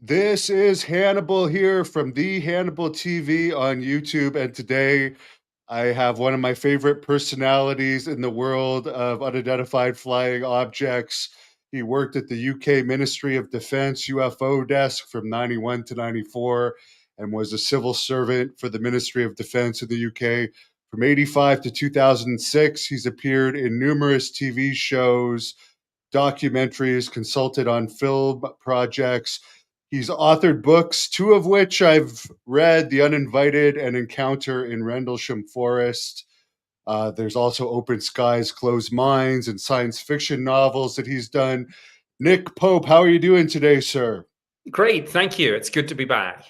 This is Hannibal here from the Hannibal TV on YouTube, and today I have one of my favorite personalities in the world of unidentified flying objects. He worked at the UK Ministry of Defense UFO desk from 91 to 94 and was a civil servant for the Ministry of Defense in the UK from 85 to 2006. He's appeared in numerous TV shows, documentaries, consulted on film projects. He's authored books, two of which I've read: The Uninvited and Encounter in Rendlesham Forest. There's also Open Skies, Closed Minds, and science fiction novels that he's done. Nick Pope, how are you doing today, sir? Great, thank you. It's good to be back.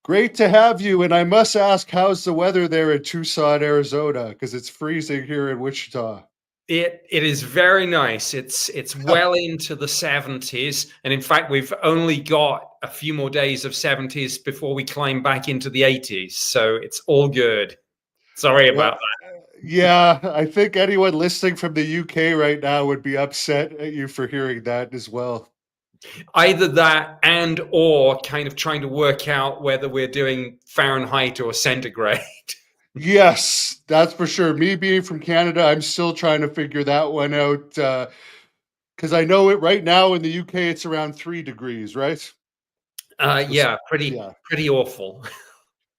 Great to have you. And I must ask, how's the weather there in Tucson, Arizona? Because it's freezing here in Wichita. It is very nice. It's well into the 70s, and in fact, we've only got a few more days of 70s before we climb back into the 80s. So it's all good. Sorry Well, about that. yeah, I think anyone listening from the UK right now would be upset at you for hearing that as well. Either that and or kind of trying to work out whether we're doing Fahrenheit or centigrade. Yes, that's for sure. Me being from Canada, I'm still trying to figure that one out because I know it right now in the UK, it's around 3 degrees, right? Yeah, pretty Yeah. pretty awful.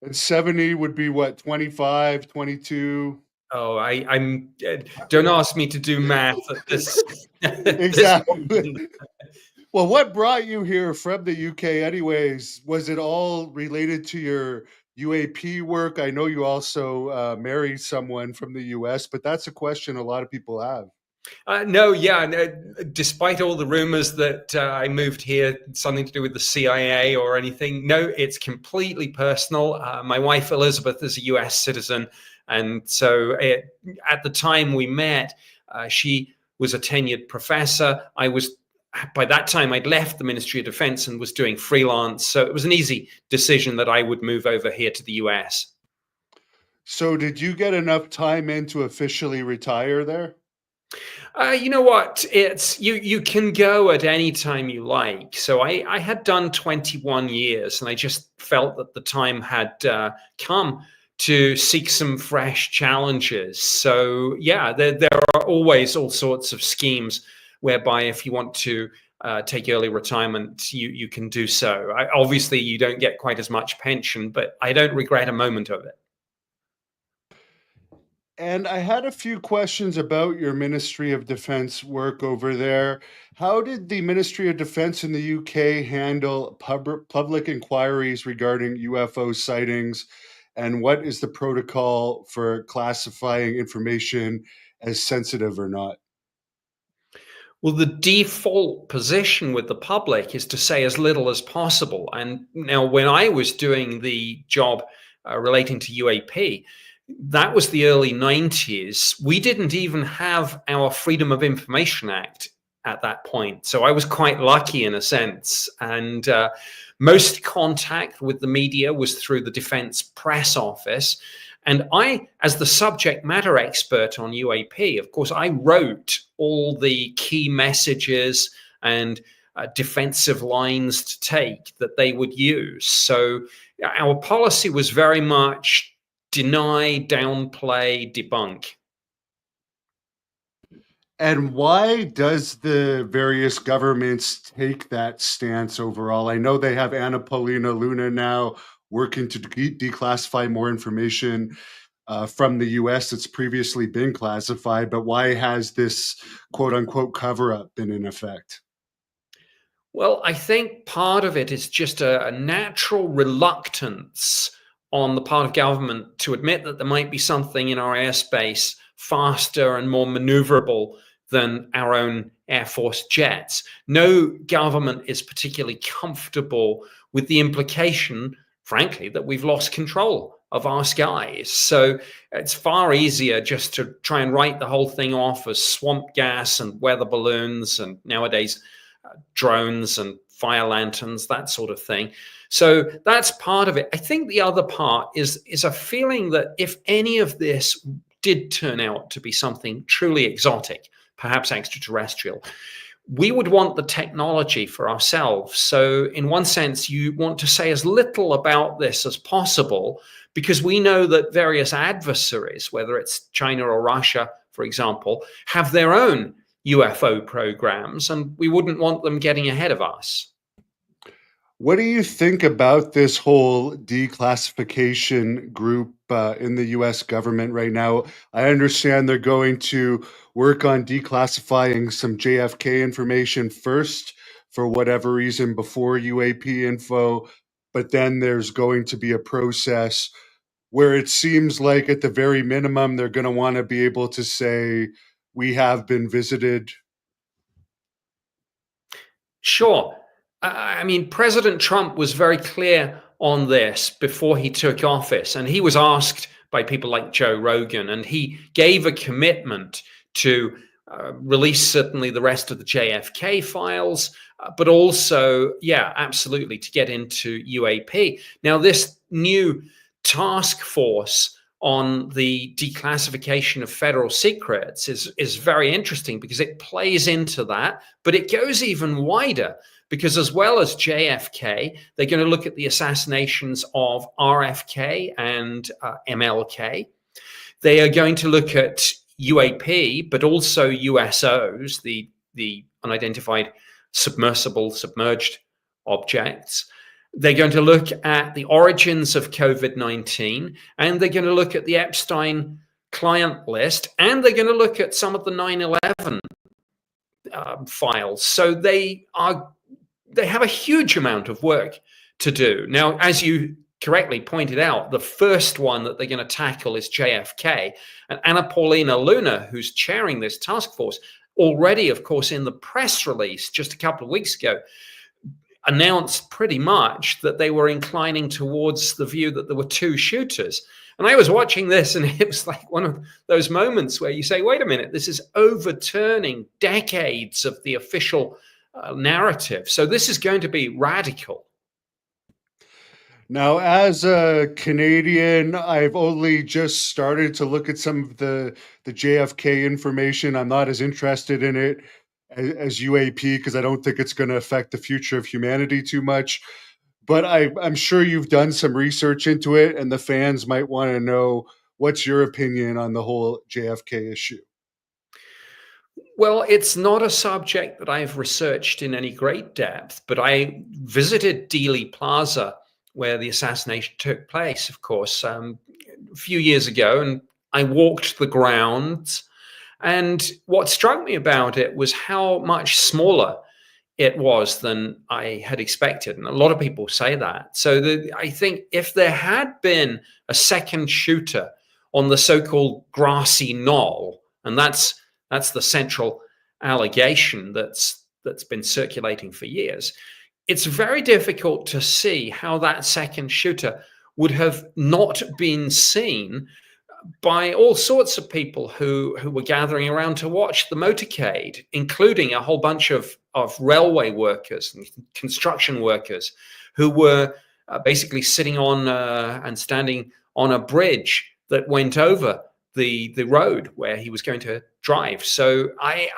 And 70 would be what, 25, 22? Oh, I'm. Don't ask me to do math at this. This Exactly. Well, what brought you here from the UK, anyways? Was it all related to your UAP work? I know you also married someone from the US, but that's a question a lot of people have. No, yeah. No, despite all the rumors that I moved here, something to do with the CIA or anything, no, it's completely personal. My wife Elizabeth is a U.S. citizen, and so at the time we met, she was a tenured professor. I was by that time I'd left the Ministry of Defense and was doing freelance, so it was an easy decision that I would move over here to the U.S. So, did you get enough time in to officially retire there? You know what? It's you can go at any time you like. So I had done 21 years, and I just felt that the time had come to seek some fresh challenges. So yeah, there are always all sorts of schemes whereby if you want to take early retirement, you can do so. Obviously, you don't get quite as much pension, but I don't regret a moment of it. And I had a few questions about your Ministry of Defense work over there. How did the Ministry of Defense in the UK handle public inquiries regarding UFO sightings? And what is the protocol for classifying information as sensitive or not? Well, the default position with the public is to say as little as possible. And now, when I was doing the job relating to UAP, that was the early 90s. We didn't even have our Freedom of Information Act at that point. So I was quite lucky in a sense. And most contact with the media was through the Defense Press Office. And I, as the subject matter expert on UAP, of course, I wrote all the key messages and defensive lines to take that they would use. So our policy was very much deny, downplay, debunk. And why does the various governments take that stance overall? I know they have Anna Paulina Luna now working to declassify more information from the US that's previously been classified, but why has this quote unquote cover up been in effect? Well, I think part of it is just a natural reluctance on the part of government to admit that there might be something in our airspace faster and more maneuverable than our own Air Force jets. No government is particularly comfortable with the implication, frankly, that we've lost control of our skies. So it's far easier just to try and write the whole thing off as swamp gas and weather balloons and nowadays drones and fire lanterns, that sort of thing. So that's part of it. I think the other part is a feeling that if any of this did turn out to be something truly exotic, perhaps extraterrestrial, We would want the technology for ourselves. So, in one sense, you want to say as little about this as possible, because we know that various adversaries, whether it's China or Russia, for example, have their own UFO programs, and we wouldn't want them getting ahead of us. What do you think about this whole declassification group in the US government right now? I understand they're going to work on declassifying some JFK information first for whatever reason before UAP info, but then there's going to be a process where it seems like at the very minimum they're going to want to be able to say we have been visited. Sure. I mean, President Trump was very clear on this before he took office, and he was asked by people like Joe Rogan, and he gave a commitment to release certainly the rest of the JFK files, but also, yeah, absolutely, to get into UAP. Now, this new task force on the declassification of federal secrets is very interesting because it plays into that, but it goes even wider because as well as JFK, they're going to look at the assassinations of RFK and MLK. They are going to look at UAP, but also USOs, the unidentified submerged objects. They're going to look at the origins of COVID-19, and they're going to look at the Epstein client list, and they're going to look at some of the 9/11 files. So they have a huge amount of work to do. Now, as you correctly pointed out, the first one that they're going to tackle is JFK. And Anna Paulina Luna, who's chairing this task force, already, of course, in the press release just a couple of weeks ago, announced pretty much that they were inclining towards the view that there were two shooters. And I was watching this, and it was like one of those moments where you say, wait a minute, this is overturning decades of the official narrative. So this is going to be radical. Now, as a Canadian, I've only just started to look at some of the JFK information. I'm not as interested in it as UAP because I don't think it's going to affect the future of humanity too much. But I'm sure you've done some research into it, and the fans might want to know what's your opinion on the whole JFK issue. Well, it's not a subject that I've researched in any great depth, but I visited Dealey Plaza, where the assassination took place, of course, a few years ago, and I walked the grounds. And what struck me about it was how much smaller it was than I had expected. And a lot of people say that. So I think if there had been a second shooter on the so-called grassy knoll, and that's the central allegation that's been circulating for years, it's very difficult to see how that second shooter would have not been seen by all sorts of people who were gathering around to watch the motorcade, including a whole bunch of railway workers and construction workers who were basically sitting on and standing on a bridge that went over the road where he was going to drive. So I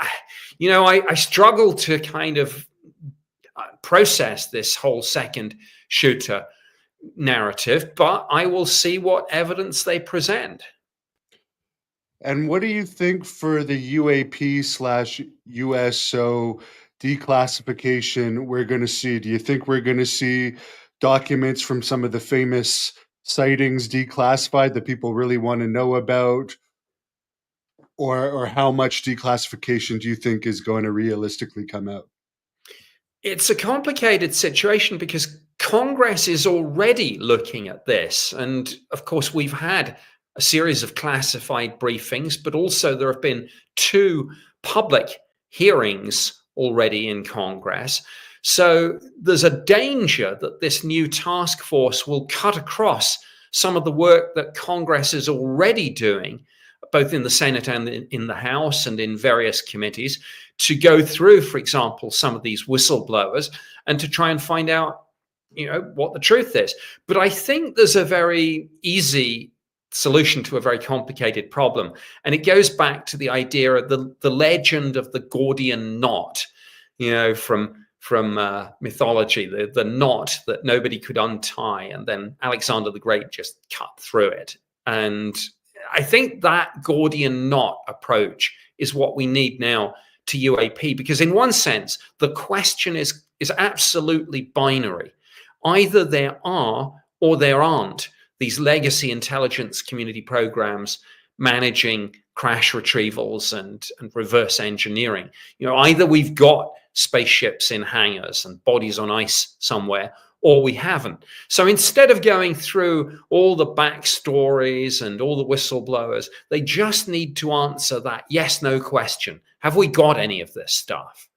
struggle to kind of process this whole second shooter narrative, but I will see what evidence they present. And what do you think for the UAP slash USO declassification we're going to see? Do you think we're going to see documents from some of the famous sightings declassified that people really want to know about? Or how much declassification do you think is going to realistically come out? It's a complicated situation because Congress is already looking at this. And of course, we've had a series of classified briefings, but also there have been two public hearings already in Congress. So there's a danger that this new task force will cut across some of the work that Congress is already doing, both in the Senate and in the House and in various committees, to go through, for example, some of these whistleblowers and to try and find out, what the truth is. But I think there's a very easy solution to a very complicated problem. And it goes back to the idea of the legend of the Gordian knot. from mythology, the knot that nobody could untie, and then Alexander the Great just cut through it. And I think that Gordian knot approach is what we need now to UAP, because in one sense the question is absolutely binary. Either there are or there aren't these legacy intelligence community programs managing crash retrievals and reverse engineering. Either we've got spaceships in hangars and bodies on ice somewhere, or we haven't. So instead of going through all the backstories and all the whistleblowers, they just need to answer that yes, no question. Have we got any of this stuff?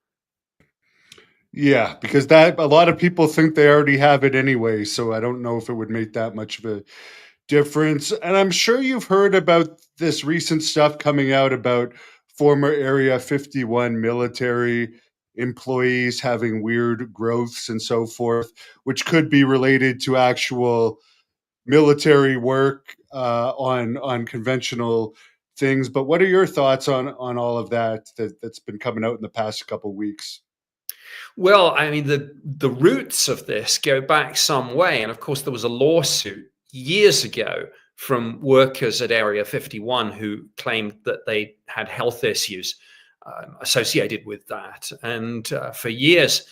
Yeah, because that a lot of people think they already have it anyway, so I don't know if it would make that much of a difference. And I'm sure you've heard about this recent stuff coming out about former Area 51 military employees having weird growths and so forth, which could be related to actual military work on conventional things. But what are your thoughts on all of that's been coming out in the past couple weeks? Well, I mean, the roots of this go back some way, and of course, there was a lawsuit years ago from workers at Area 51 who claimed that they had health issues associated with that. And for years,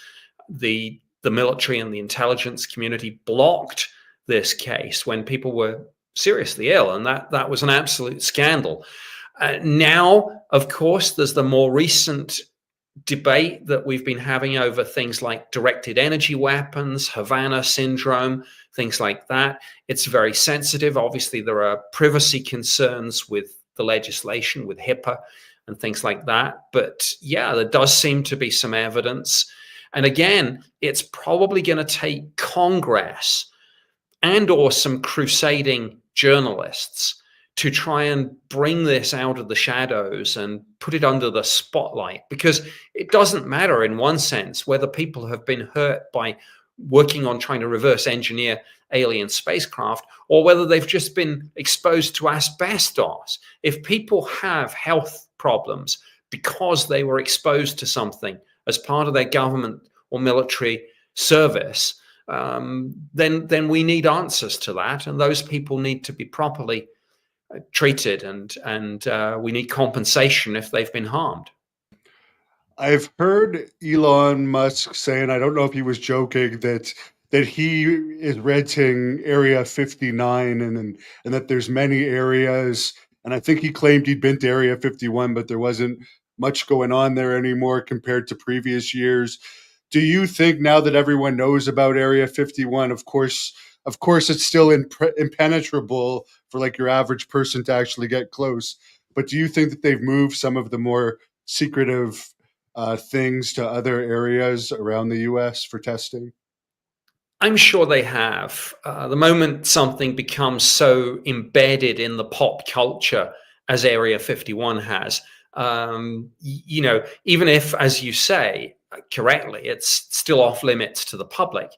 the military and the intelligence community blocked this case when people were seriously ill, and that was an absolute scandal. Now, of course, there's the more recent debate that we've been having over things like directed energy weapons, Havana syndrome, things like that. It's very sensitive. Obviously, there are privacy concerns with the legislation, with HIPAA and things like that. But yeah, there does seem to be some evidence. And again, it's probably going to take Congress and or some crusading journalists to try and bring this out of the shadows and put it under the spotlight, because it doesn't matter in one sense whether people have been hurt by working on trying to reverse engineer alien spacecraft or whether they've just been exposed to asbestos. If people have health problems because they were exposed to something as part of their government or military service, then we need answers to that, and those people need to be properly treated, and we need compensation if they've been harmed. I've heard Elon Musk saying, I don't know if he was joking, that he is renting Area 59 and that there's many areas. And I think he claimed he'd been to Area 51, but there wasn't much going on there anymore compared to previous years. Do you think now that everyone knows about Area 51, of course, it's still impenetrable for like your average person to actually get close. But do you think that they've moved some of the more secretive things to other areas around the U.S. for testing? I'm sure they have. The moment something becomes so embedded in the pop culture as Area 51 has, even if, as you say correctly, it's still off limits to the public,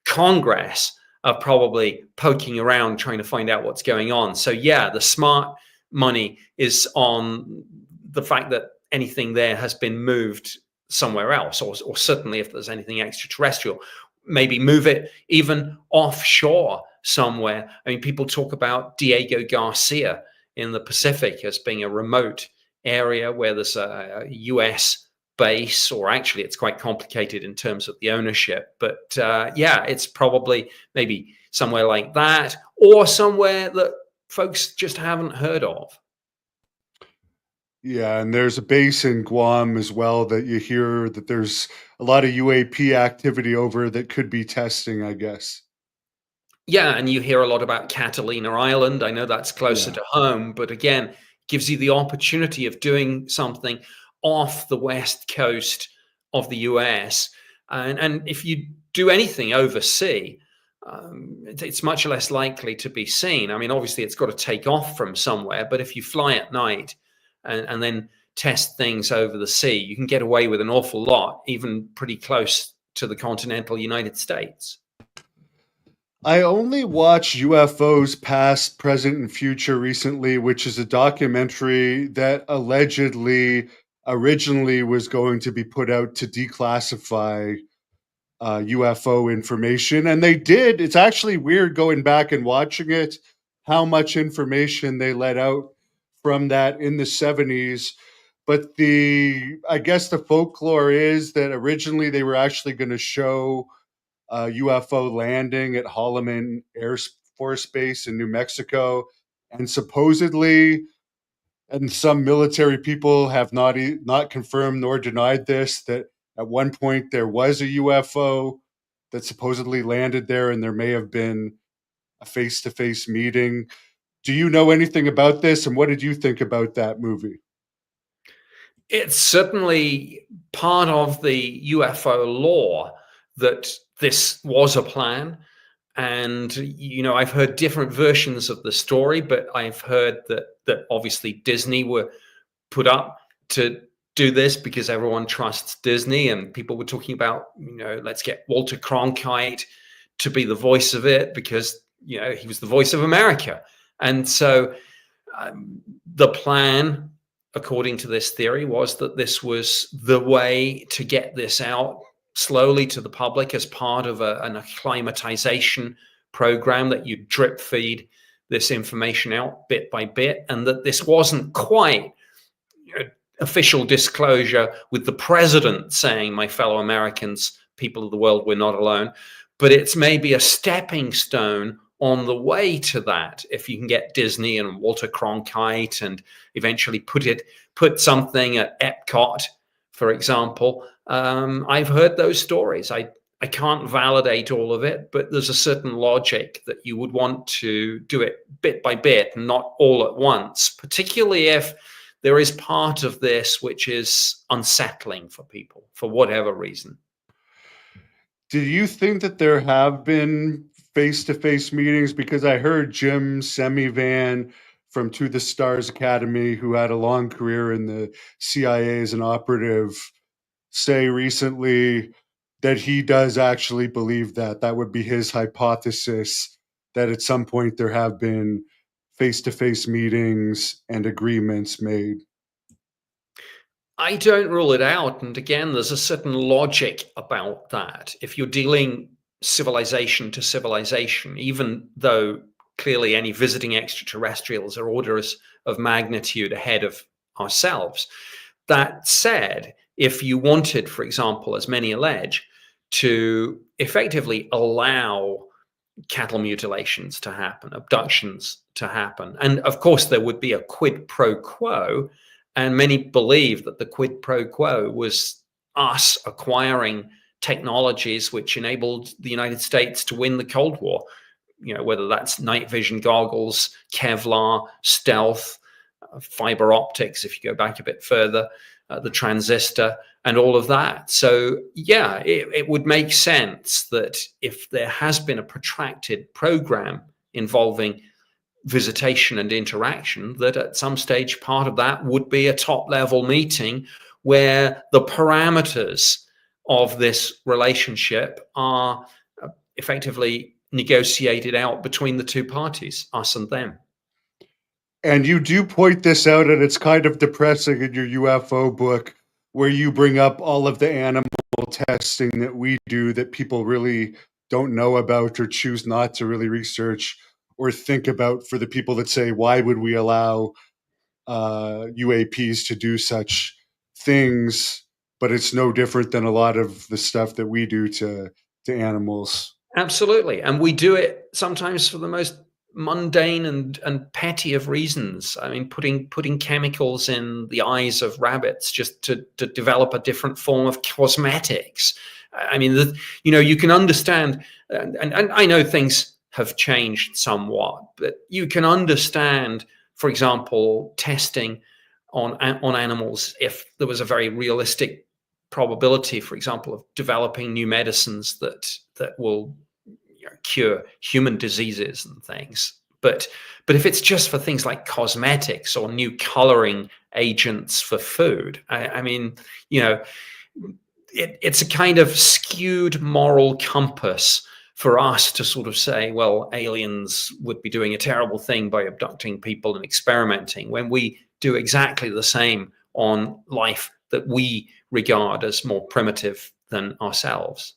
Congress are probably poking around trying to find out what's going on. So, yeah, the smart money is on the fact that anything there has been moved somewhere else, or certainly if there's anything extraterrestrial, maybe move it even offshore somewhere. I mean, people talk about Diego Garcia in the Pacific as being a remote area where there's a US base, or actually it's quite complicated in terms of the ownership. But yeah, it's probably maybe somewhere like that, or somewhere that folks just haven't heard of. Yeah, and there's a base in Guam as well that you hear that there's a lot of UAP activity over that could be testing, I guess. Yeah, and you hear a lot about Catalina Island. I know that's closer Yeah. to home, but again, gives you the opportunity of doing something off the west coast of the US. And if you do anything overseas, it's much less likely to be seen. I mean, obviously, it's got to take off from somewhere, but if you fly at night and then test things over the sea, you can get away with an awful lot, even pretty close to the continental United States. I only watched UFOs Past, Present, and Future recently, which is a documentary that allegedly originally was going to be put out to declassify UFO information, and they did. It's actually weird going back and watching it, how much information they let out from that in the 70s. But I guess the folklore is that originally they were actually going to show a UFO landing at Holloman Air Force Base in New Mexico, and supposedly, and some military people have not confirmed nor denied this, that at one point there was a UFO that supposedly landed there, and there may have been a face-to-face meeting. Do you know anything about this, and what did you think about that movie? It's certainly part of the UFO lore that this was a plan. And I've heard different versions of the story, but I've heard that obviously Disney were put up to do this because everyone trusts Disney, and people were talking about, let's get Walter Cronkite to be the voice of it because he was the voice of America. And so the plan, according to this theory, was that this was the way to get this out slowly to the public as part of an acclimatization program, that you drip feed this information out bit by bit, and that this wasn't quite official disclosure with the president saying, my fellow Americans, people of the world, we're not alone, but it's maybe a stepping stone on the way to that. If you can get Disney and Walter Cronkite and eventually put something at Epcot, for example. I've heard those stories. I can't validate all of it, but there's a certain logic that you would want to do it bit by bit, not all at once, particularly if there is part of this which is unsettling for people for whatever reason. Do you think that there have been face-to-face meetings? Because I heard Jim Semivan from To the Stars Academy, who had a long career in the CIA as an operative, say recently that he does actually believe that. That would be his hypothesis, that at some point there have been face-to-face meetings and agreements made. I don't rule it out. And again, there's a certain logic about that. If you're dealing civilization to civilization, even though clearly any visiting extraterrestrials are orders of magnitude ahead of ourselves. That said, if you wanted, for example, as many allege, to effectively allow cattle mutilations to happen, abductions to happen, and of course there would be a quid pro quo, and many believe that the quid pro quo was us acquiring technologies which enabled the United States to win the Cold War, whether that's night vision goggles, Kevlar, stealth, fiber optics, if you go back a bit further, the transistor, and all of that. So, yeah, it would make sense that if there has been a protracted program involving visitation and interaction, that at some stage part of that would be a top-level meeting where the parameters of this relationship are effectively negotiated out between the two parties, us and them. And you do point this out, and it's kind of depressing in your UFO book, where you bring up all of the animal testing that we do that people really don't know about or choose not to really research or think about, for the people that say, why would we allow UAPs to do such things? But it's no different than a lot of the stuff that we do to animals. Absolutely. And we do it sometimes for the most mundane and petty of reasons. I mean, putting chemicals in the eyes of rabbits just to develop a different form of cosmetics. I mean, you can understand, and I know things have changed somewhat, but you can understand, for example, testing on animals if there was a very realistic probability, for example, of developing new medicines that will cure human diseases and things. But if it's just for things like cosmetics or new coloring agents for food, I mean, it's a kind of skewed moral compass for us to sort of say, well, aliens would be doing a terrible thing by abducting people and experimenting, when we do exactly the same on life that we regard as more primitive than ourselves.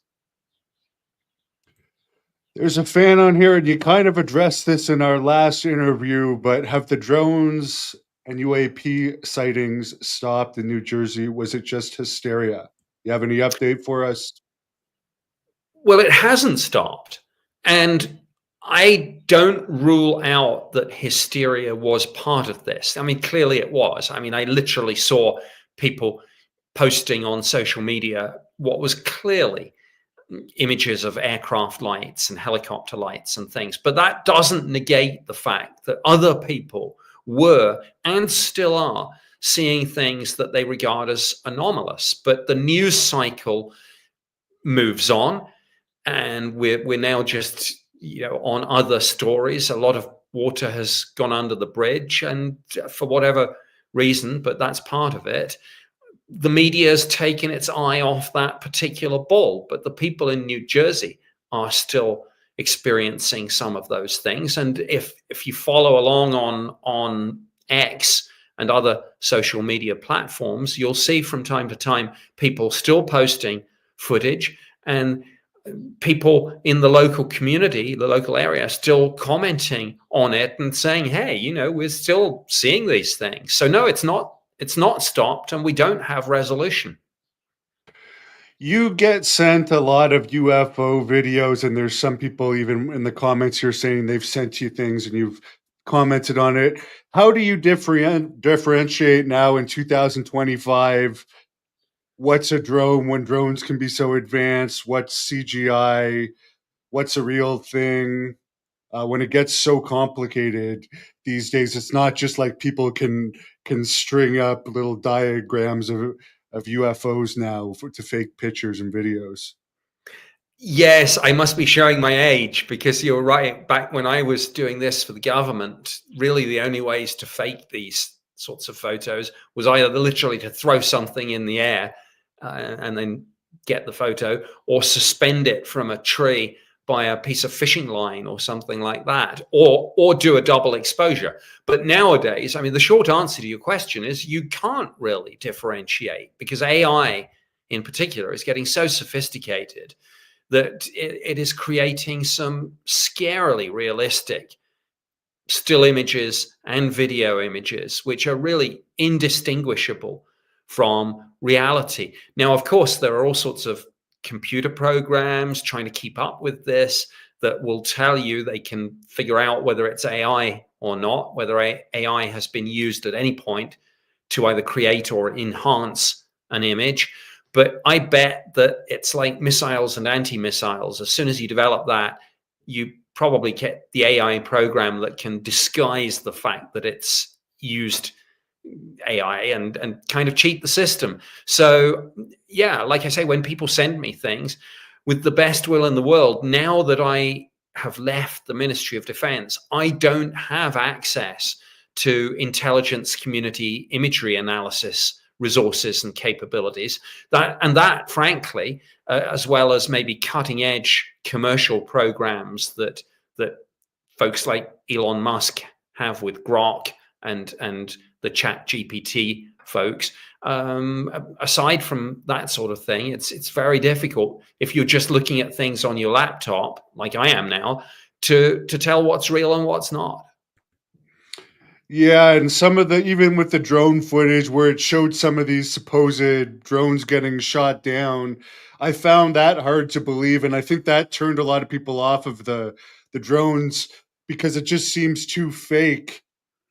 There's a fan on here, and you kind of addressed this in our last interview, but have the drones and UAP sightings stopped in New Jersey? Was it just hysteria? You have any update for us? Well, it hasn't stopped. And I don't rule out that hysteria was part of this. I mean, clearly it was. I mean, I literally saw people posting on social media what was clearly images of aircraft lights and helicopter lights and things. But that doesn't negate the fact that other people were and still are seeing things that they regard as anomalous. But the news cycle moves on, and we're now just on other stories. A lot of water has gone under the bridge, and for whatever reason, but that's part of it, the media has taken its eye off that particular ball. But the people in New Jersey are still experiencing some of those things. And if you follow along on X and other social media platforms, you'll see from time to time people still posting footage, and people in the local community, the local area, still commenting on it and saying, hey, we're still seeing these things. So no, it's not stopped, and we don't have resolution. You get sent a lot of UFO videos, and there's some people even in the comments here saying they've sent you things and you've commented on it. How do you differentiate now in 2025? What's a drone when drones can be so advanced? What's CGI? What's a real thing? When it gets so complicated these days, it's not just like people can string up little diagrams of UFOs now to fake pictures and videos. Yes, I must be showing my age, because you're right. Back when I was doing this for the government, really the only ways to fake these sorts of photos was either literally to throw something in the air and then get the photo, or suspend it from a tree by a piece of fishing line or something like that, or do a double exposure. But nowadays, I mean, the short answer to your question is you can't really differentiate, because AI in particular is getting so sophisticated that it is creating some scarily realistic still images and video images, which are really indistinguishable from reality. Now, of course, there are all sorts of computer programs trying to keep up with this that will tell you they can figure out whether it's AI or not, whether AI has been used at any point to either create or enhance an image. But I bet that it's like missiles and anti-missiles. As soon as you develop that, you probably get the AI program that can disguise the fact that it's used AI and kind of cheat the system. So yeah, like I say, when people send me things, with the best will in the world, now that I have left the Ministry of Defense, I don't have access to intelligence community imagery analysis resources and capabilities. That frankly, as well as maybe cutting edge commercial programs that folks like Elon Musk have with Grok and the Chat GPT folks. Aside from that sort of thing, it's very difficult if you're just looking at things on your laptop, like I am now, to tell what's real and what's not. Yeah, and some of the even with the drone footage where it showed some of these supposed drones getting shot down, I found that hard to believe, and I think that turned a lot of people off of the drones because it just seems too fake.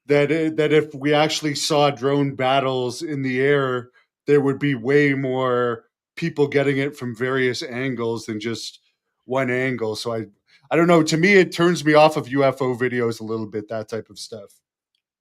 That if we actually saw drone battles in the air, there would be way more people getting it from various angles than just one angle. So I don't know. To me, it turns me off of UFO videos a little bit. That type of stuff.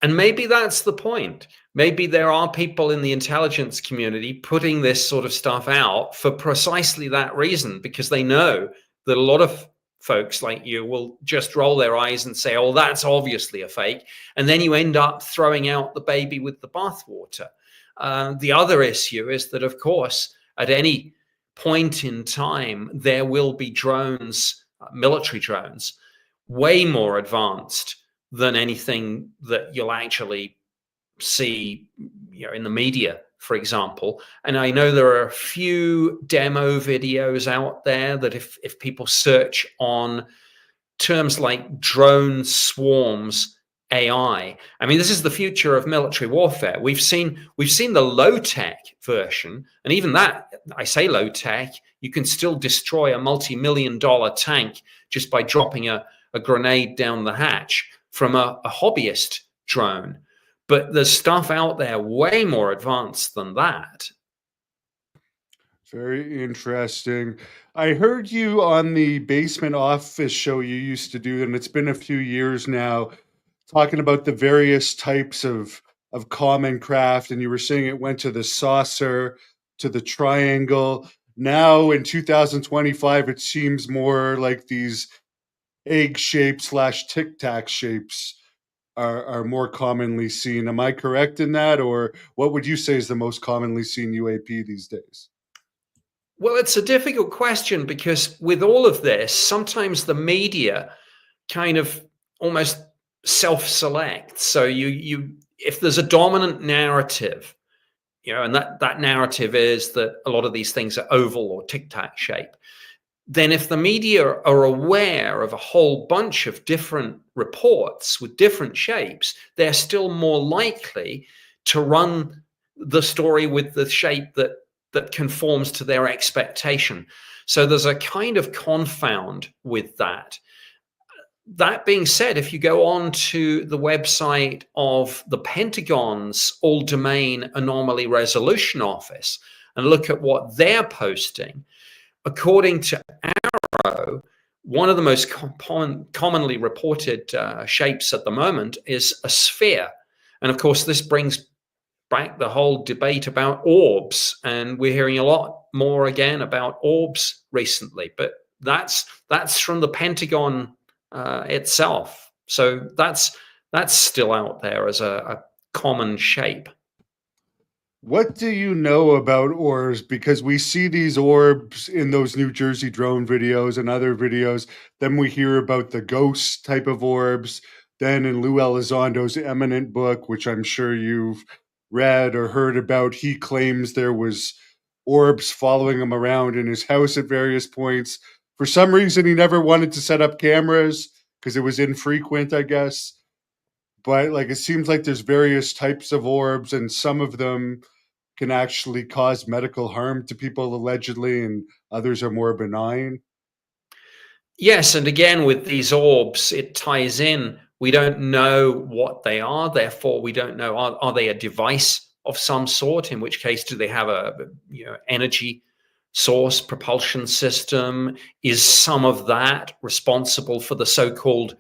And maybe that's the point. Maybe there are people in the intelligence community putting this sort of stuff out for precisely that reason, because they know that a lot of folks like you will just roll their eyes and say, oh, that's obviously a fake. And then you end up throwing out the baby with the bathwater. The other issue is that, of course, at any point in time, there will be drones, military drones, way more advanced than anything that you'll actually see in the media for example. And I know there are a few demo videos out there that if people search on terms like drone swarms AI mean, this is the future of military warfare. We've seen the low tech version, and even that, I say low tech, you can still destroy a multi-million-dollar tank just by dropping a grenade down the hatch from a hobbyist drone. But there's stuff out there way more advanced than that. Very interesting. I heard you on the Basement Office show you used to do, and it's been a few years now, talking about the various types of common craft, and you were saying it went to the saucer, to the triangle. Now in 2025, it seems more like these egg shapes slash tic tac shapes are more commonly seen. Am I correct in that, or what would you say is the most commonly seen UAP these days? Well, it's a difficult question because with all of this, sometimes the media kind of almost self-select. So you if there's a dominant narrative, and that narrative is that a lot of these things are oval or tic-tac shape, then if the media are aware of a whole bunch of different reports with different shapes, they're still more likely to run the story with the shape that conforms to their expectation. So there's a kind of confound with that. That being said, if you go on to the website of the Pentagon's All Domain Anomaly Resolution Office and look at what they're posting, according to Arrow, one of the most commonly reported shapes at the moment is a sphere. And of course, this brings back the whole debate about orbs. And we're hearing a lot more again about orbs recently. But that's from the Pentagon itself. So that's still out there as a common shape. What do you know about orbs? Because we see these orbs in those New Jersey drone videos and other videos. Then we hear about the ghost type of orbs. Then in Lou Elizondo's Eminent book, which I'm sure you've read or heard about, he claims there was orbs following him around in his house at various points. For some reason, he never wanted to set up cameras because it was infrequent, I guess. But like it seems like there's various types of orbs, and some of them can actually cause medical harm to people allegedly, and others are more benign. Yes, and again with these orbs, it ties in. We don't know what they are, therefore we don't know are they a device of some sort? In which case, do they have a energy source, propulsion system? Is some of that responsible for the so-called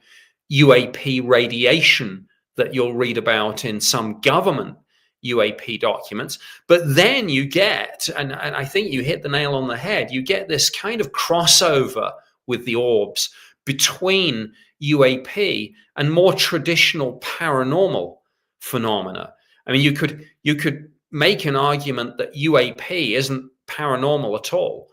UAP radiation that you'll read about in some government UAP documents? But then you get, and I think you hit the nail on the head, you get this kind of crossover with the orbs between UAP and more traditional paranormal phenomena. I mean, you could make an argument that UAP isn't paranormal at all,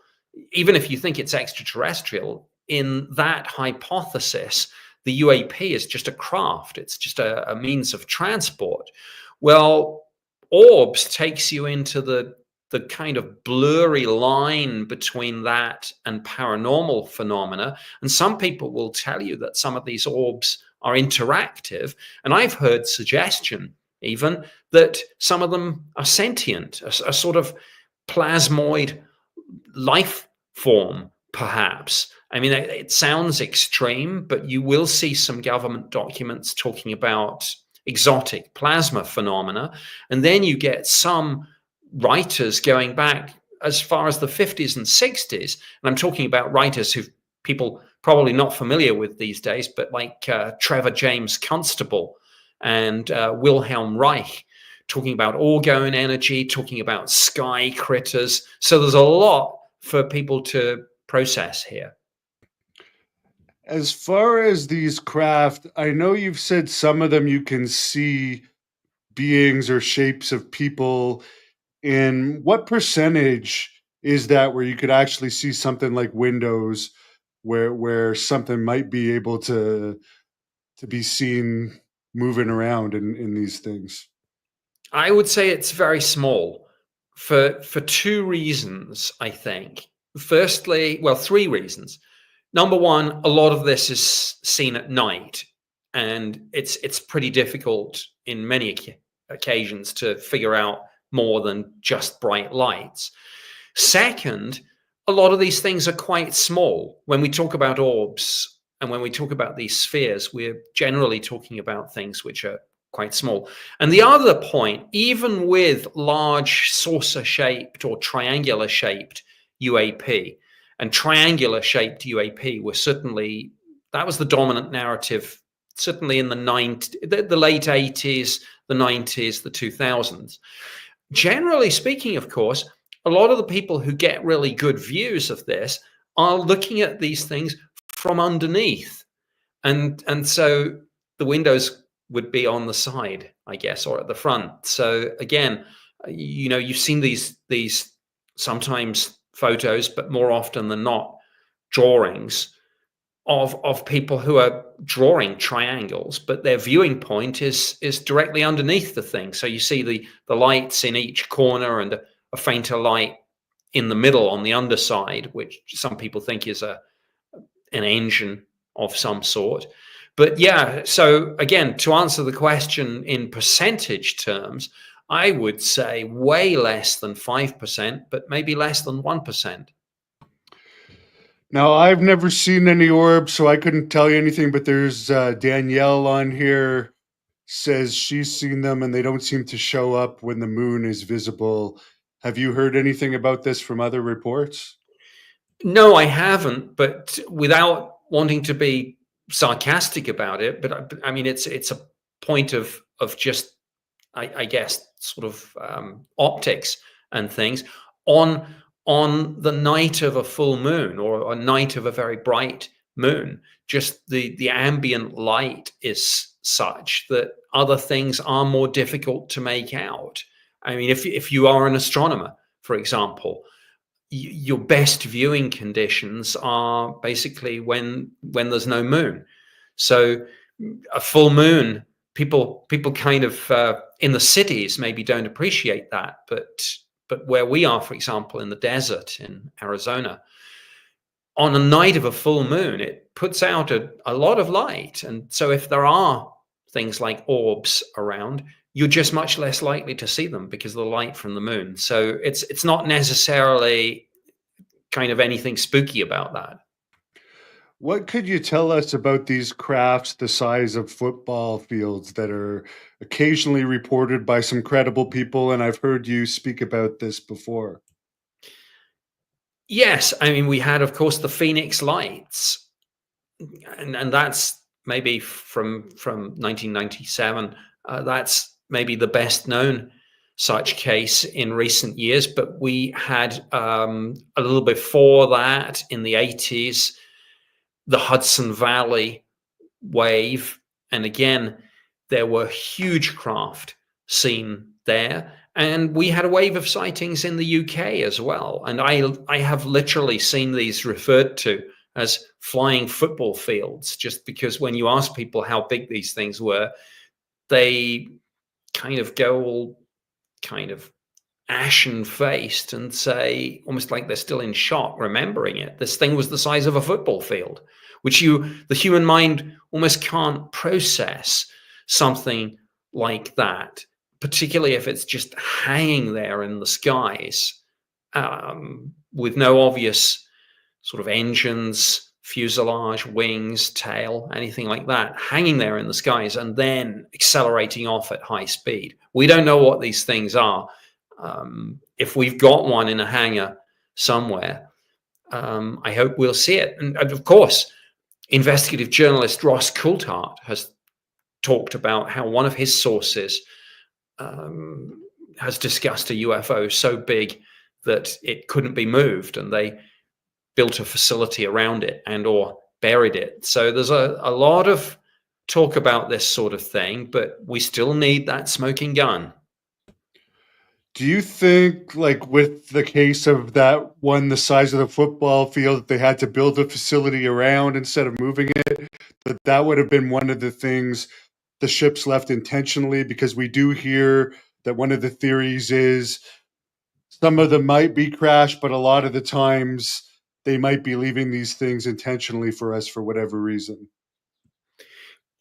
even if you think it's extraterrestrial. In that hypothesis, the UAP is just a craft; it's just a means of transport. Well, orbs takes you into the kind of blurry line between that and paranormal phenomena. And some people will tell you that some of these orbs are interactive. And I've heard suggestion even that some of them are sentient, a sort of plasmoid life form, perhaps. I mean, it sounds extreme, but you will see some government documents talking about exotic plasma phenomena. And then you get some writers going back as far as the 50s and 60s. And I'm talking about writers who people probably not familiar with these days, but like Trevor James Constable and Wilhelm Reich, talking about orgone energy, talking about sky critters. So there's a lot for people to process here. As far as these craft, I know you've said some of them you can see beings or shapes of people in. What percentage is that where you could actually see something like windows where something might be able to be seen moving around in these things? I would say it's very small For two reasons, I think. Firstly, well, three reasons. Number one, a lot of this is seen at night, and it's pretty difficult in many occasions to figure out more than just bright lights. Second, a lot of these things are quite small. When we talk about orbs and when we talk about these spheres, we're generally talking about things which are quite small. And the other point, even with large saucer shaped or triangular shaped UAP, and triangular shaped UAP were certainly, that was the dominant narrative, certainly in the late 80s, the 90s, the 2000s. Generally speaking, of course, a lot of the people who get really good views of this are looking at these things from underneath. And so the windows would be on the side, I guess, or at the front. So again, you've seen these sometimes photos, but more often than not, drawings of people who are drawing triangles, but their viewing point is directly underneath the thing. So you see the lights in each corner and a fainter light in the middle on the underside, which some people think is an engine of some sort. But yeah, so again, to answer the question in percentage terms, I would say way less than 5%, but maybe less than 1%. Now, I've never seen any orbs, so I couldn't tell you anything, but there's Danielle on here says she's seen them and they don't seem to show up when the moon is visible. Have you heard anything about this from other reports? No, I haven't, but without wanting to be sarcastic about it, but I mean, it's a point of just, I guess, sort of optics and things on the night of a full moon or a night of a very bright moon. Just the ambient light is such that other things are more difficult to make out. I mean, if you are an astronomer, for example, your best viewing conditions are basically when there's no moon. So a full moon, people kind of in the cities maybe don't appreciate that, but where we are, for example, in the desert in Arizona, on a night of a full moon, it puts out a lot of light. And so if there are things like orbs around, you're just much less likely to see them because of the light from the moon. So it's not necessarily kind of anything spooky about that. What could you tell us about these crafts the size of football fields that are occasionally reported by some credible people? And I've heard you speak about this before. Yes, I mean, we had, of course, the Phoenix Lights, and that's maybe from 1997. That's maybe the best known such case in recent years, but we had a little before that in the 80s, the Hudson Valley wave, and again, there were huge craft seen there. And we had a wave of sightings in the UK as well. And I have literally seen these referred to as flying football fields, just because when you ask people how big these things were, they kind of go all kind of ashen faced and say, almost like they're still in shock remembering it. This thing was the size of a football field, which the human mind almost can't process something like that, particularly if it's just hanging there in the skies with no obvious sort of engines, fuselage, wings, tail, anything like that, hanging there in the skies and then accelerating off at high speed. We don't know what these things are. If we've got one in a hangar somewhere, I hope we'll see it. And of course, investigative journalist Ross Coulthart has talked about how one of his sources has discussed a UFO so big that it couldn't be moved, and they built a facility around it and or buried it. So there's a lot of talk about this sort of thing, but we still need that smoking gun. Do you think, like with the case of that one, the size of the football field, that they had to build a facility around instead of moving it, that would have been one of the things the ships left intentionally? Because we do hear that one of the theories is some of them might be crashed, but a lot of the times they might be leaving these things intentionally for us for whatever reason.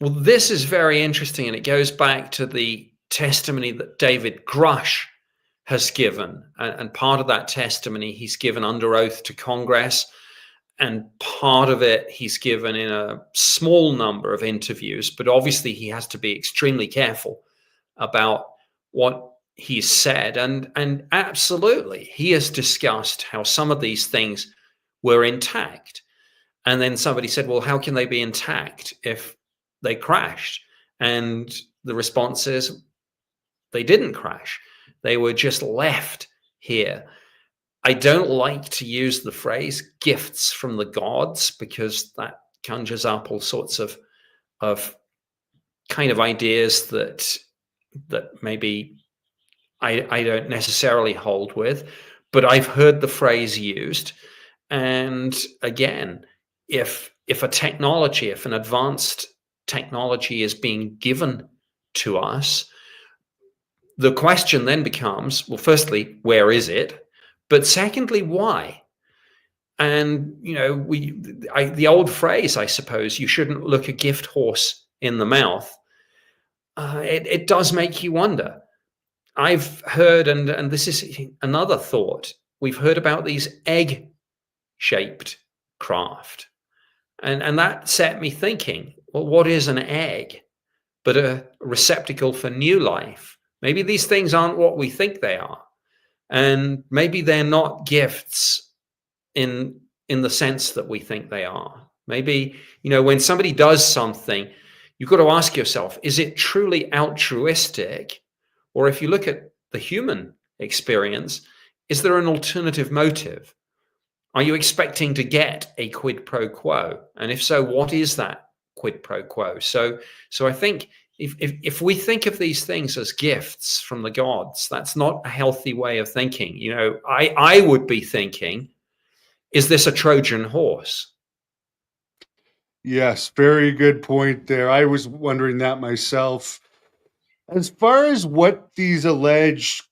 Well, this is very interesting, and it goes back to the testimony that David Grush has given. And part of that testimony he's given under oath to Congress, and part of it he's given in a small number of interviews. But obviously, he has to be extremely careful about what he's said. And absolutely, he has discussed how some of these things were intact. And then somebody said, well, how can they be intact if they crashed? And the response is they didn't crash. They were just left here. I don't like to use the phrase gifts from the gods, because that conjures up all sorts of kind of ideas that maybe I don't necessarily hold with, but I've heard the phrase used. And again, if if an advanced technology is being given to us, the question then becomes, well, firstly, where is it? But secondly, why? And the old phrase, I suppose, you shouldn't look a gift horse in the mouth. It does make you wonder. I've heard, and this is another thought, we've heard about these egg-shaped craft. And that set me thinking, well, what is an egg but a receptacle for new life? Maybe these things aren't what we think they are. And maybe they're not gifts in the sense that we think they are. Maybe, when somebody does something, you've got to ask yourself, is it truly altruistic? Or if you look at the human experience, is there an alternative motive? Are you expecting to get a quid pro quo? And if so, what is that quid pro quo? So I think if we think of these things as gifts from the gods, that's not a healthy way of thinking. I would be thinking, is this a Trojan horse? Yes, very good point there. I was wondering that myself. As far as what these alleged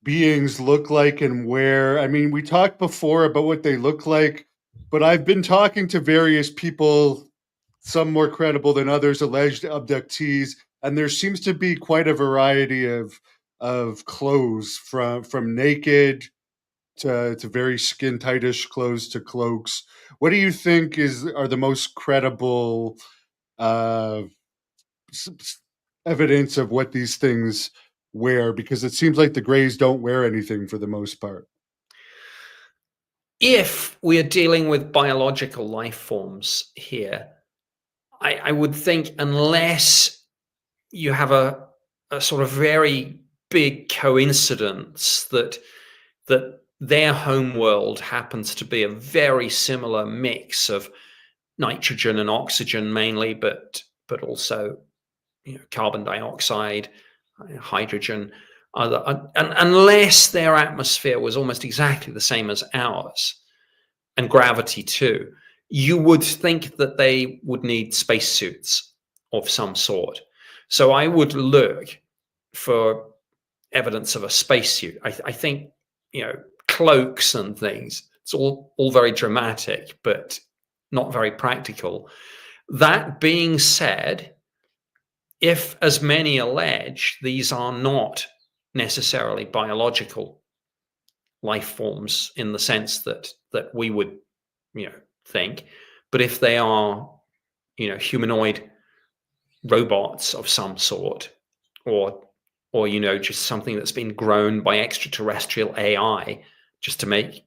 beings look like and where, I mean, we talked before about what they look like, but I've been talking to various people, some more credible than others, alleged abductees, and there seems to be quite a variety of clothes, from naked to very skin tightish clothes to cloaks. What do you think are the most credible uh, evidence of what these things wear? Because it seems like the Greys don't wear anything for the most part. If we are dealing with biological life forms here, I would think, unless you have a sort of very big coincidence that their home world happens to be a very similar mix of nitrogen and oxygen mainly, but also carbon dioxide, hydrogen, and unless their atmosphere was almost exactly the same as ours, and gravity too, you would think that they would need spacesuits of some sort. So I would look for evidence of a spacesuit. I think cloaks and things. It's all very dramatic, but not very practical. That being said, if, as many allege, these are not necessarily biological life forms in the sense that we would think, but if they are humanoid robots of some sort, or just something that's been grown by extraterrestrial AI just to make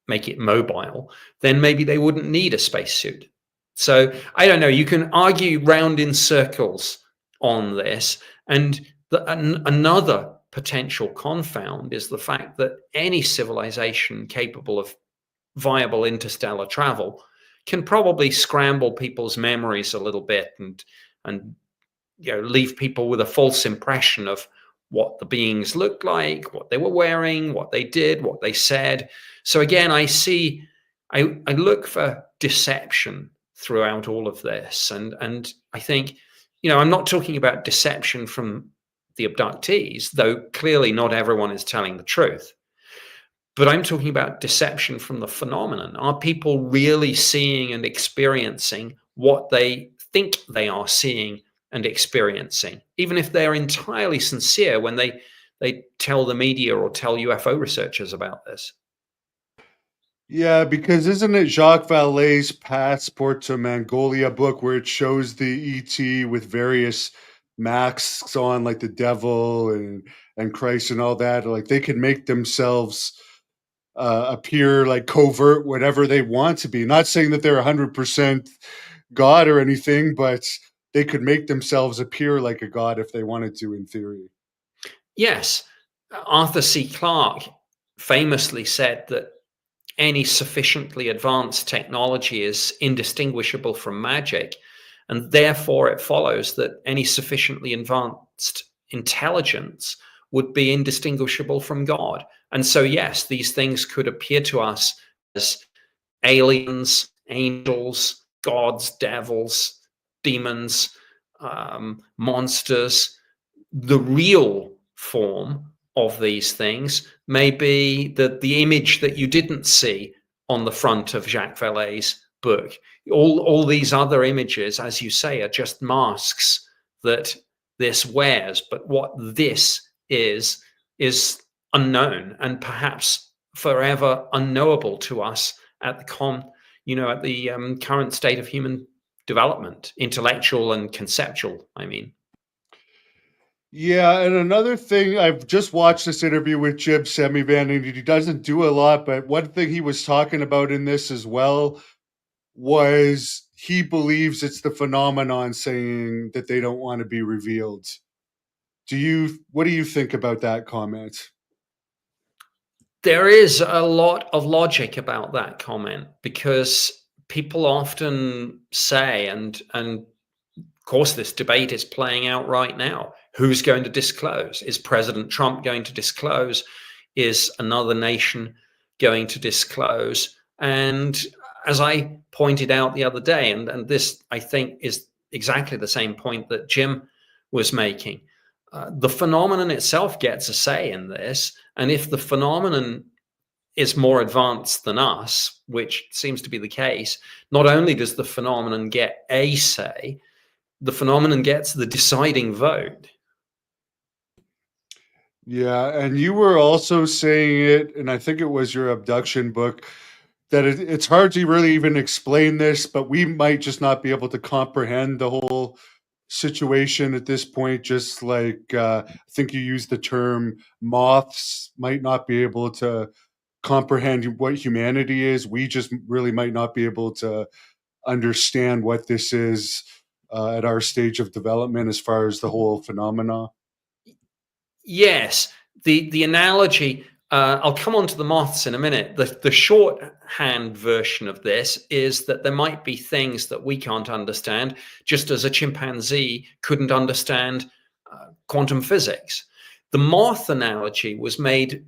it mobile, then maybe they wouldn't need a spacesuit. So I don't know. You can argue round in circles on this, and another potential confound is the fact that any civilization capable of viable interstellar travel can probably scramble people's memories a little bit, and leave people with a false impression of what the beings looked like, what they were wearing, what they did, what they said. So again, I look for deception throughout all of this, and I think I'm not talking about deception from the abductees, though clearly not everyone is telling the truth. But I'm talking about deception from the phenomenon. Are people really seeing and experiencing what they think they are seeing and experiencing, even if they're entirely sincere when they tell the media or tell UFO researchers about this? Yeah, because isn't it Jacques Vallée's Passport to Mongolia book where it shows the ET with various masks on, like the devil and Christ and all that? Like they can make themselves appear like covert, whatever they want to be. Not saying that they're 100% God or anything, but they could make themselves appear like a god if they wanted to, in theory. Yes. Arthur C. Clarke famously said that any sufficiently advanced technology is indistinguishable from magic, and therefore it follows that any sufficiently advanced intelligence would be indistinguishable from God. And so, yes, these things could appear to us as aliens, angels, gods, devils, demons, monsters. The real form of these things may be the image that you didn't see on the front of Jacques Vallée's book. All these other images, as you say, are just masks that this wears. But what this is unknown and perhaps forever unknowable to us at the current state of human development, intellectual and conceptual. I mean. Yeah, and another thing, I've just watched this interview with Jim Semivan, and he doesn't do a lot, but one thing he was talking about in this as well was he believes it's the phenomenon saying that they don't want to be revealed. What do you think about that comment? There is a lot of logic about that comment because people often say, and of course, this debate is playing out right now. Who's going to disclose? Is President Trump going to disclose? Is another nation going to disclose? And as I pointed out the other day, and this I think is exactly the same point that Jim was making, the phenomenon itself gets a say in this. And if the phenomenon is more advanced than us, which seems to be the case, not only does the phenomenon get a say, the phenomenon gets the deciding vote. Yeah, and you were also saying it, and I think it was your abduction book, that it's hard to really even explain this, but we might just not be able to comprehend the whole situation at this point. Just like I think you used the term moths might not be able to comprehend what humanity is. We just really might not be able to understand what this is at our stage of development as far as the whole phenomena. Yes, the analogy. I'll come on to the moths in a minute. The shorthand version of this is that there might be things that we can't understand, just as a chimpanzee couldn't understand quantum physics. The moth analogy was made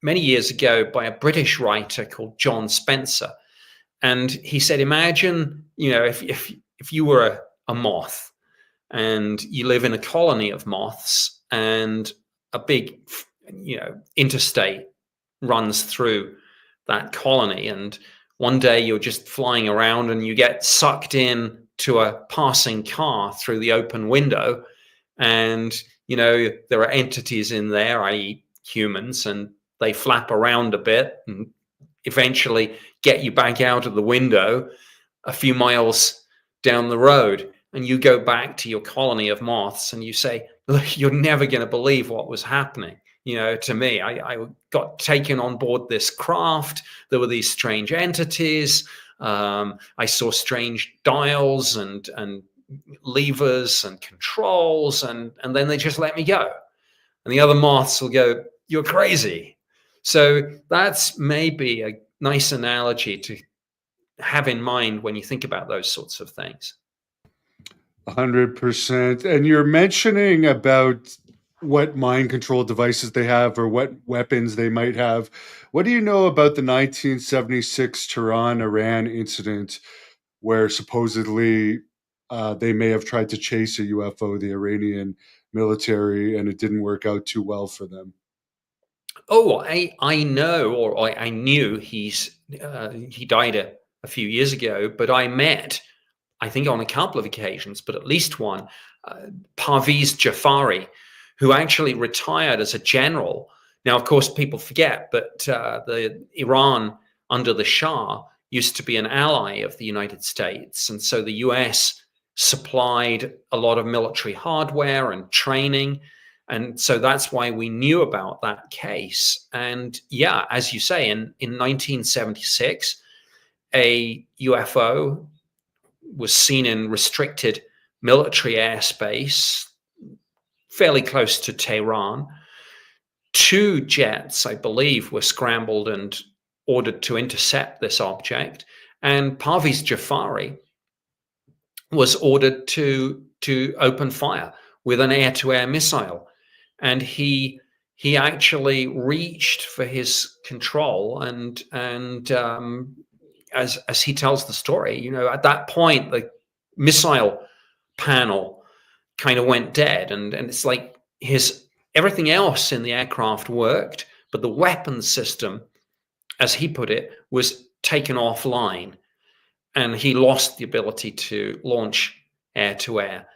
many years ago by a British writer called John Spencer, and he said, imagine, if you were a moth and you live in a colony of moths and a big interstate runs through that colony, and one day you're just flying around and you get sucked in to a passing car through the open window, and there are entities in there, i.e. humans, and they flap around a bit and eventually get you back out of the window a few miles down the road, and you go back to your colony of moths and you say, look, you're never going to believe what was happening. To me, I got taken on board this craft. There were these strange entities. I saw strange dials and levers and controls, and then they just let me go. And the other moths will go, you're crazy. So that's maybe a nice analogy to have in mind when you think about those sorts of things. 100%. And you're mentioning about what mind control devices they have or what weapons they might have. What do you know about the 1976 Tehran Iran incident where supposedly they may have tried to chase a UFO, the Iranian military, and it didn't work out too well for them? Oh, I know, or I knew he died a few years ago, but I met, I think on a couple of occasions, but at least one, uh, Parviz Jafari, who actually retired as a general. Now, of course, people forget, but the Iran under the Shah used to be an ally of the United States, and so the U.S. supplied a lot of military hardware and training. And so that's why we knew about that case. And yeah, as you say, in 1976, a UFO was seen in restricted military airspace fairly close to Tehran. Two jets, I believe, were scrambled and ordered to intercept this object. And Parviz Jafari was ordered to open fire with an air-to-air missile, and he actually reached for his control, and as he tells the story, at that point the missile panel kind of went dead, and it's like his everything else in the aircraft worked, but the weapons system, as he put it, was taken offline, and he lost the ability to launch air to air.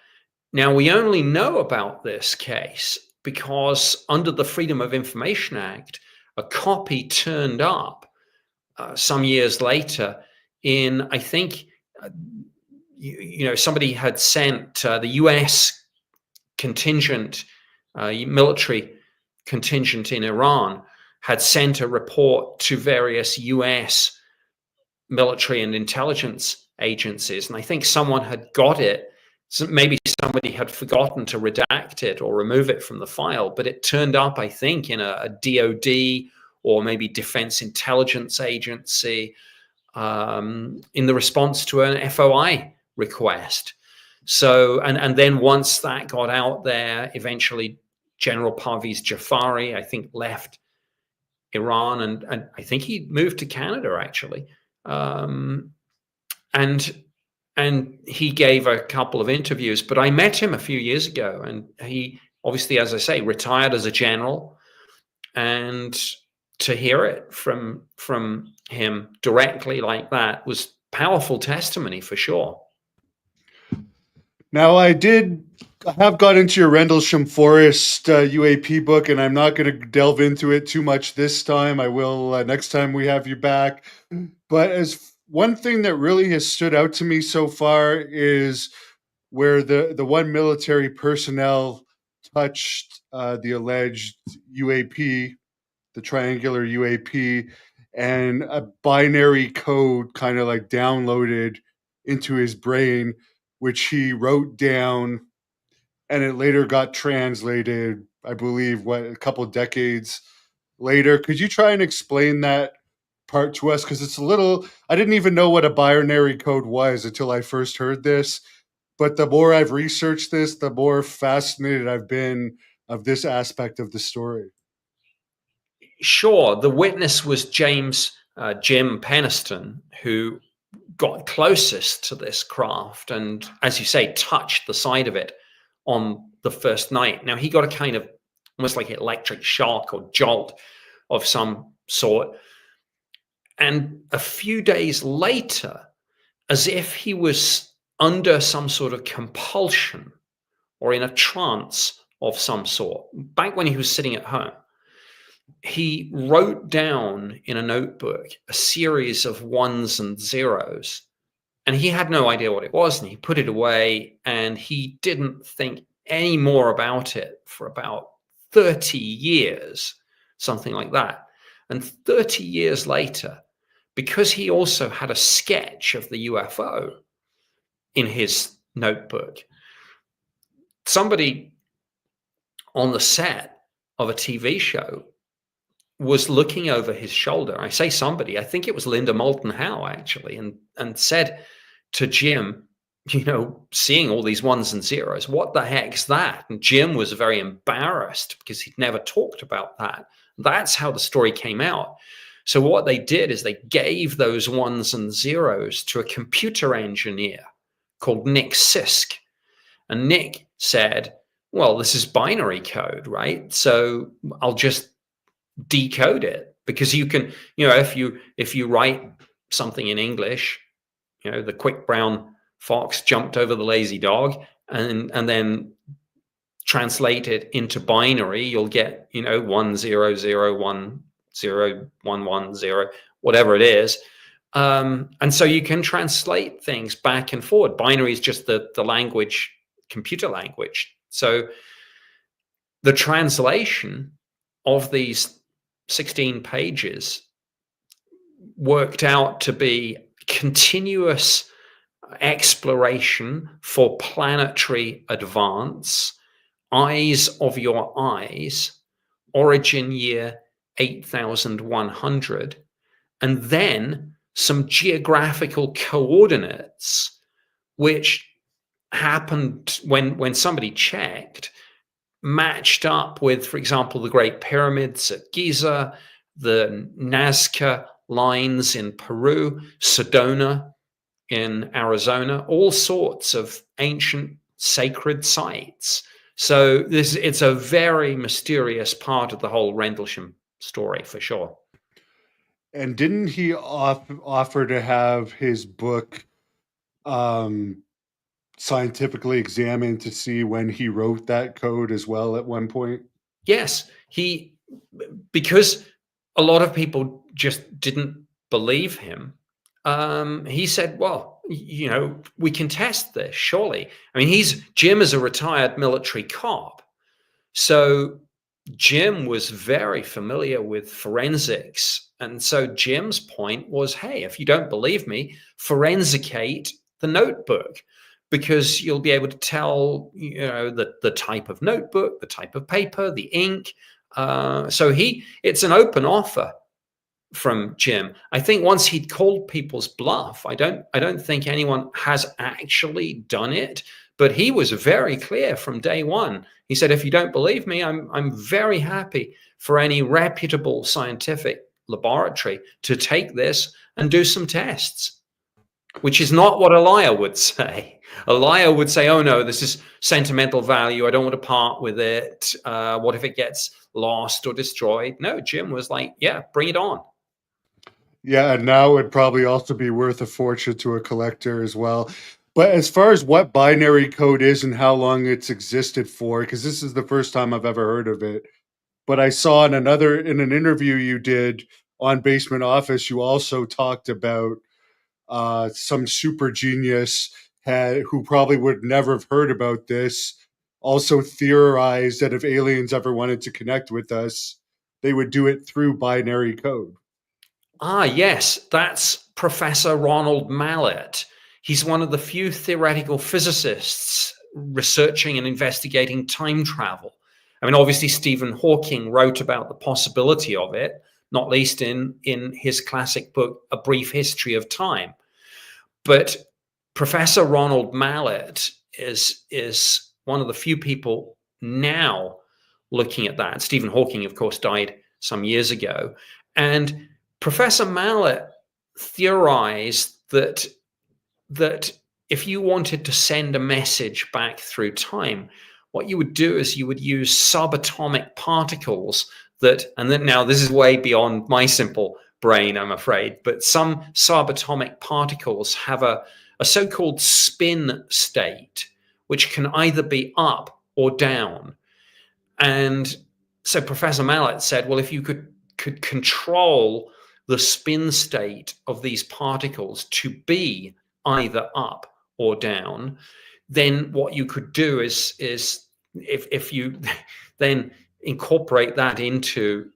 Now, we only know about this case because under the Freedom of Information Act, a copy turned up some years later in, I think, uh, somebody had sent the US contingent, military contingent in Iran, had sent a report to various US military and intelligence agencies. And I think someone had got it. So maybe somebody had forgotten to redact it or remove it from the file, but it turned up, I think, in a DOD or maybe Defense Intelligence Agency in the response to an FOI request. So, and then once that got out there, eventually General Parviz Jafari, I think, left Iran, and I think he moved to Canada actually, um, and and he gave a couple of interviews. But I met him a few years ago, and he obviously, as I say, retired as a general, and to hear it from him directly like that was powerful testimony for sure. Now, I have got into your Rendlesham Forest UAP book, and I'm not going to delve into it too much this time. I will next time we have you back. But as one thing that really has stood out to me so far is where the one military personnel touched the alleged UAP, the triangular UAP, and a binary code kind of like downloaded into his brain, which he wrote down, and it later got translated, I believe, a couple decades later. Could you try and explain that part to us? Because it's a little, I didn't even know what a binary code was until I first heard this. But the more I've researched this, the more fascinated I've been of this aspect of the story. Sure, the witness was Jim Peniston, who got closest to this craft and, as you say, touched the side of it on the first night. Now, he got a kind of almost like electric shock or jolt of some sort. And a few days later, as if he was under some sort of compulsion or in a trance of some sort, back when he was sitting at home, he wrote down in a notebook a series of ones and zeros, and he had no idea what it was, and he put it away, and he didn't think any more about it for about 30 years, something like that. And 30 years later, because he also had a sketch of the UFO in his notebook, somebody on the set of a TV show was looking over his shoulder. I say somebody, I think it was Linda Moulton Howe actually, and said to Jim, seeing all these ones and zeros, what the heck's that? And Jim was very embarrassed because he'd never talked about that. That's how the story came out. So what they did is they gave those ones and zeros to a computer engineer called Nick Sisk. And Nick said, well, this is binary code, right? So I'll just decode it, because you can, if you write something in English, the quick brown fox jumped over the lazy dog, and then translate it into binary, you'll get 100101110, whatever it is. And so you can translate things back and forward. Binary is just the language, computer language. So the translation of these 16 pages worked out to be continuous exploration for planetary advance, eyes of your eyes, origin year 8100, and then some geographical coordinates, which happened when somebody checked, matched up with, for example, the Great Pyramids at Giza, the Nazca lines in Peru, Sedona in Arizona, all sorts of ancient sacred sites. So it's a very mysterious part of the whole Rendlesham story, for sure. And didn't he offer to have his book um, scientifically examined to see when he wrote that code as well at one point? Yes, because a lot of people just didn't believe him. He said, "Well, we can test this, surely." I mean, Jim is a retired military cop, so Jim was very familiar with forensics. And so Jim's point was, hey, if you don't believe me, forensicate the notebook, because you'll be able to tell, the type of notebook, the type of paper, the ink. So it's an open offer from Jim. I think once he'd called people's bluff, I don't think anyone has actually done it, but he was very clear from day one. He said, if you don't believe me, I'm very happy for any reputable scientific laboratory to take this and do some tests, which is not what a liar would say. A liar would say, oh no, this is sentimental value, I don't want to part with it. What if it gets lost or destroyed? No, Jim was like, yeah, bring it on. Yeah, and now it'd probably also be worth a fortune to a collector as well. But as far as what binary code is and how long it's existed for, because this is the first time I've ever heard of it. But I saw in an interview you did on Basement Office, you also talked about some super genius who probably would never have heard about this, also theorized that if aliens ever wanted to connect with us, they would do it through binary code. Ah, yes, that's Professor Ronald Mallet. He's one of the few theoretical physicists researching and investigating time travel. I mean, obviously, Stephen Hawking wrote about the possibility of it, not least in his classic book, A Brief History of Time. But Professor Ronald Mallet is one of the few people now looking at that. Stephen Hawking, of course, died some years ago. And Professor Mallet theorized that if you wanted to send a message back through time, what you would do is you would use subatomic particles and then now this is way beyond my simple brain, I'm afraid, but some subatomic particles have a so-called spin state, which can either be up or down. And so Professor Mallet said, well, if you could control the spin state of these particles to be either up or down, then what you could do is if you then incorporate that into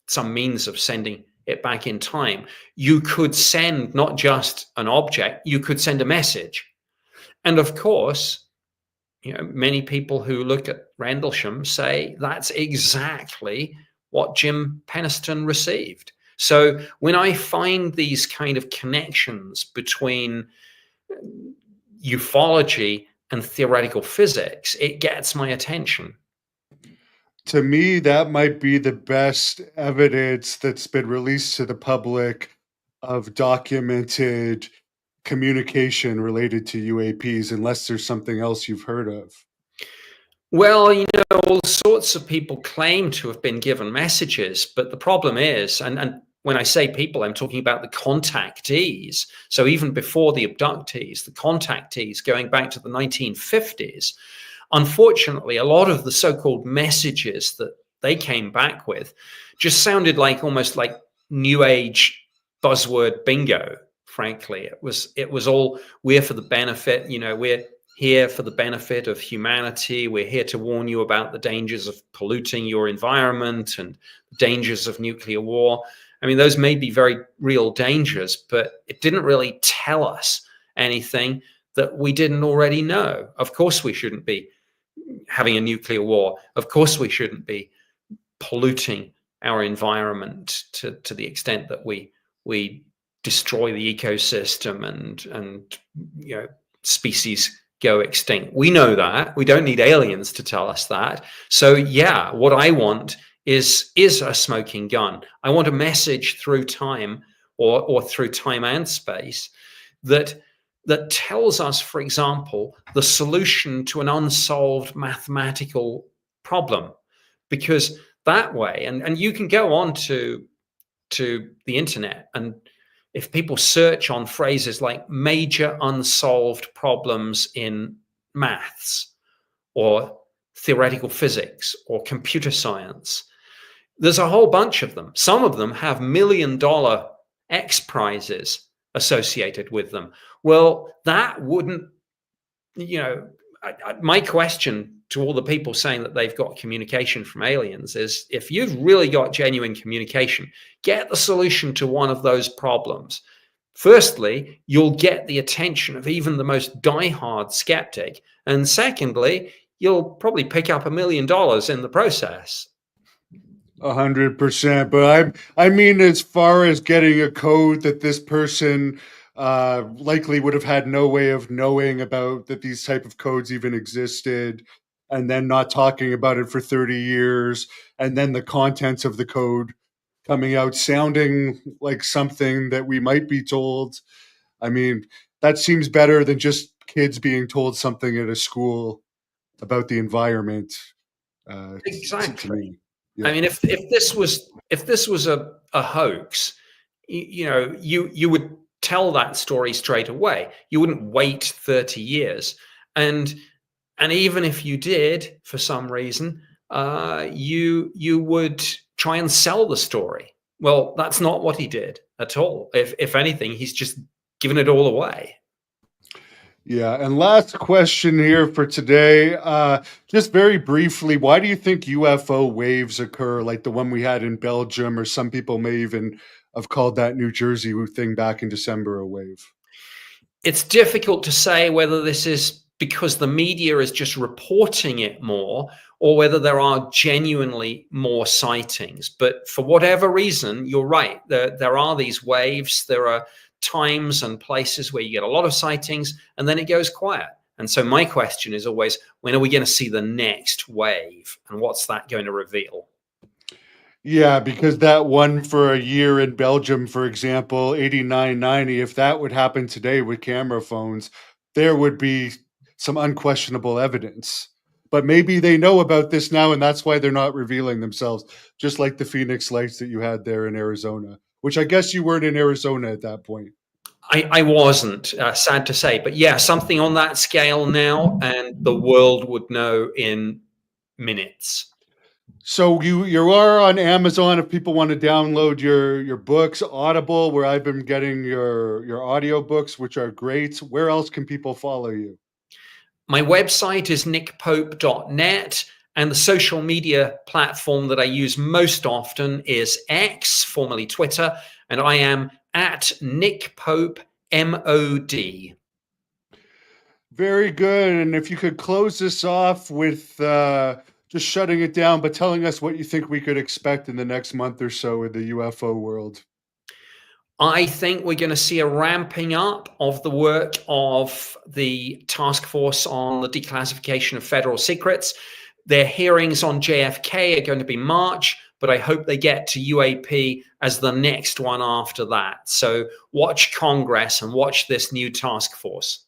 some means of sending it back in time, you could send not just an object, you could send a message. And of course, many people who look at Rendlesham say that's exactly what Jim Penniston received. So when I find these kind of connections between ufology and theoretical physics, it gets my attention. To me, that might be the best evidence that's been released to the public of documented communication related to UAPs, unless there's something else you've heard of. Well, all sorts of people claim to have been given messages, but the problem is, and when I say people, I'm talking about the contactees. So even before the abductees, the contactees going back to the 1950s, unfortunately, a lot of the so-called messages that they came back with just sounded like almost like new age buzzword bingo. Frankly, it was all, we're for the benefit, we're here for the benefit of humanity. We're here to warn you about the dangers of polluting your environment and the dangers of nuclear war. I mean, those may be very real dangers, but it didn't really tell us anything that we didn't already know. Of course, we shouldn't be having a nuclear war. Of course, we shouldn't be polluting our environment to the extent that we destroy the ecosystem and species go extinct. We know that. We don't need aliens to tell us that. So yeah, what I want is a smoking gun. I want a message through time or through time and space that tells us, for example, the solution to an unsolved mathematical problem. Because that way, and you can go on to the internet, and if people search on phrases like major unsolved problems in maths or theoretical physics or computer science, there's a whole bunch of them. Some of them have $1 million X prizes associated with them. Well, that wouldn't, my question to all the people saying that they've got communication from aliens is, if you've really got genuine communication, get the solution to one of those problems. Firstly, you'll get the attention of even the most diehard skeptic. And secondly, you'll probably pick up $1 million in the process. 100%. But I mean, as far as getting a code that this person likely would have had no way of knowing about, that these type of codes even existed, and then not talking about it for 30 years, and then the contents of the code coming out sounding like something that we might be told. I mean, that seems better than just kids being told something at a school about the environment. To Exactly. me, yeah. I mean, if this was a hoax, you would tell that story straight away. You wouldn't wait 30 years. And even if you did, for some reason, you would try and sell the story. Well, that's not what he did at all. If anything, he's just given it all away. Yeah, and last question here for today. Just very briefly, why do you think UFO waves occur, like the one we had in Belgium, or some people may even have called that New Jersey thing back in December a wave? It's difficult to say whether this is because the media is just reporting it more, or whether there are genuinely more sightings. But for whatever reason, you're right. There are these waves. There are times and places where you get a lot of sightings, and then it goes quiet. And so my question is always, when are we going to see the next wave? And what's that going to reveal? Yeah, because that one for a year in Belgium, for example, 89, 90, if that would happen today with camera phones, there would be some unquestionable evidence. But maybe they know about this now, and that's why they're not revealing themselves, just like the Phoenix lights that you had there in Arizona, which I guess you weren't in Arizona at that point. I wasn't, sad to say, but yeah, something on that scale now, and the world would know in minutes. So you are on Amazon if people want to download your books, Audible, where I've been getting your audio books, which are great. Where else can people follow you? My website is nickpope.net, and the social media platform that I use most often is X, formerly Twitter, and I am at Nick Pope MOD. Very good. And if you could close this off with just shutting it down, but telling us what you think we could expect in the next month or so in the UFO world. I think we're going to see a ramping up of the work of the task force on the declassification of federal secrets. Their hearings on JFK are going to be March, but I hope they get to UAP as the next one after that. So watch Congress and watch this new task force.